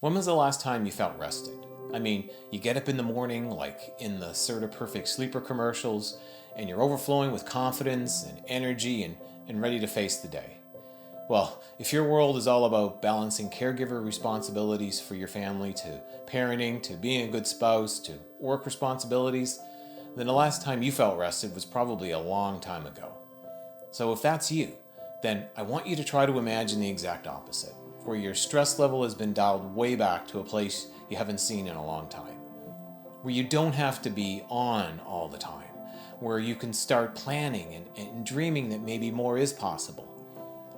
When was the last time you felt rested? I mean, you get up in the morning like in the sort of perfect sleeper commercials, and you're overflowing with confidence and energy and ready to face the day. Well, if your world is all about balancing caregiver responsibilities for your family to parenting, to being a good spouse, to work responsibilities, then the last time you felt rested was probably a long time ago. So if that's you, then I want you to try to imagine the exact opposite, where your stress level has been dialed way back to a place you haven't seen in a long time, where you don't have to be on all the time, where you can start planning and dreaming that maybe more is possible.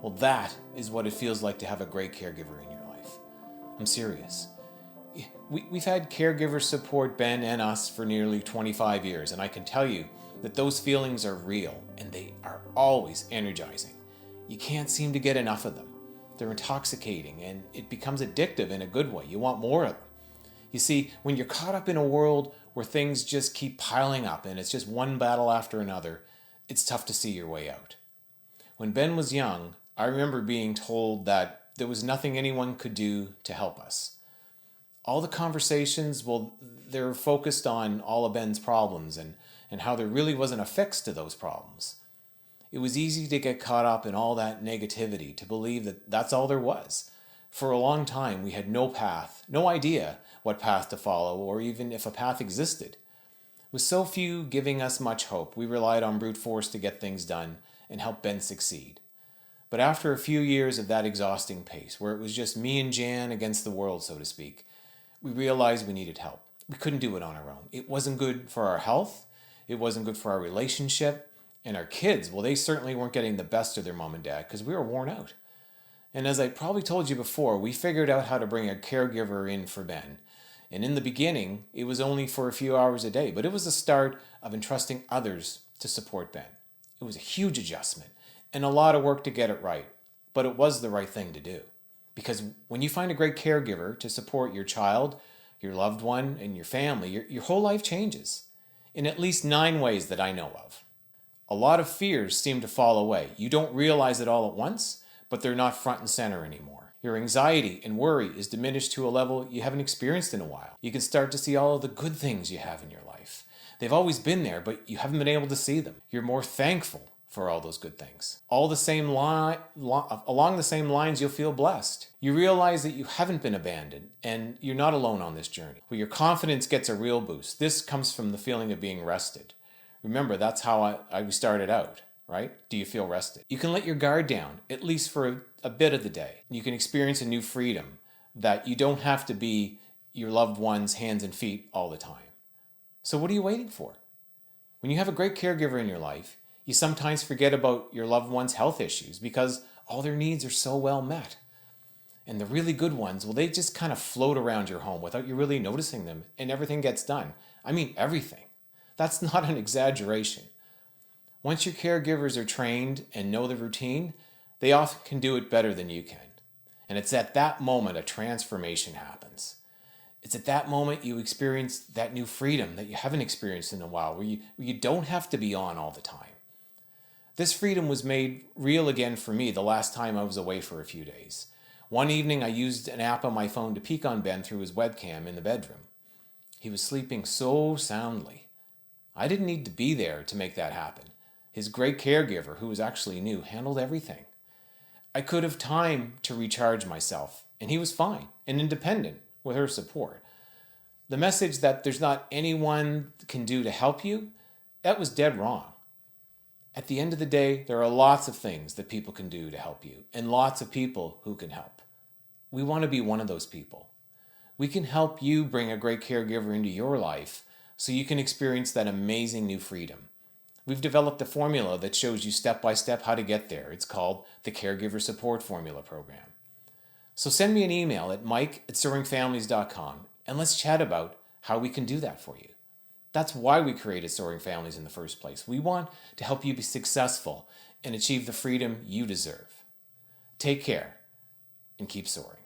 Well, that is what it feels like to have a great caregiver in your life. I'm serious. We've had caregivers support Ben and us for nearly 25 years, and I can tell you that those feelings are real, and they are always energizing. You can't seem to get enough of them. They're intoxicating, and it becomes addictive in a good way. You want more of them. You see, when you're caught up in a world where things just keep piling up, and it's just one battle after another, it's tough to see your way out. When Ben was young, I remember being told that there was nothing anyone could do to help us. All the conversations, they're focused on all of Ben's problems and how there really wasn't a fix to those problems. It was easy to get caught up in all that negativity, to believe that that's all there was. For a long time, we had no path, no idea what path to follow, or even if a path existed. With so few giving us much hope, we relied on brute force to get things done and help Ben succeed. But after a few years of that exhausting pace, where it was just me and Jan against the world, so to speak, we realized we needed help. We couldn't do it on our own. It wasn't good for our health. It wasn't good for our relationship. And our kids, well, they certainly weren't getting the best of their mom and dad because we were worn out. And as I probably told you before, we figured out how to bring a caregiver in for Ben. And in the beginning, it was only for a few hours a day, but it was the start of entrusting others to support Ben. It was a huge adjustment and a lot of work to get it right, but it was the right thing to do. Because when you find a great caregiver to support your child, your loved one, and your family, your whole life changes in at least 9 ways that I know of. A lot of fears seem to fall away. You don't realize it all at once, but they're not front and center anymore. Your anxiety and worry is diminished to a level you haven't experienced in a while. You can start to see all of the good things you have in your life. They've always been there, but you haven't been able to see them. You're more thankful for all those good things. Along the same lines, you'll feel blessed. You realize that you haven't been abandoned and you're not alone on this journey. Well, your confidence gets a real boost. This comes from the feeling of being rested. Remember, that's how I started out, right? Do you feel rested? You can let your guard down, at least for a bit of the day. You can experience a new freedom that you don't have to be your loved one's hands and feet all the time. So what are you waiting for? When you have a great caregiver in your life, you sometimes forget about your loved one's health issues because all their needs are so well met. And the really good ones, well, they just kind of float around your home without you really noticing them, and everything gets done. I mean, everything. That's not an exaggeration. Once your caregivers are trained and know the routine, they often can do it better than you can. And it's at that moment a transformation happens. It's at that moment you experience that new freedom that you haven't experienced in a while, where you don't have to be on all the time. This freedom was made real again for me the last time I was away for a few days. One evening I used an app on my phone to peek on Ben through his webcam in the bedroom. He was sleeping so soundly. I didn't need to be there to make that happen. His great caregiver, who was actually new, handled everything. I could have time to recharge myself, and he was fine and independent with her support. The message that there's not anyone can do to help you, that was dead wrong. At the end of the day, there are lots of things that people can do to help you, and lots of people who can help. We want to be one of those people. We can help you bring a great caregiver into your life so you can experience that amazing new freedom. We've developed a formula that shows you step by step how to get there. It's called the Caregiver Support Formula Program. So send me an email at mike@SoaringFamilies.com and let's chat about how we can do that for you. That's why we created Soaring Families in the first place. We want to help you be successful and achieve the freedom you deserve. Take care and keep soaring.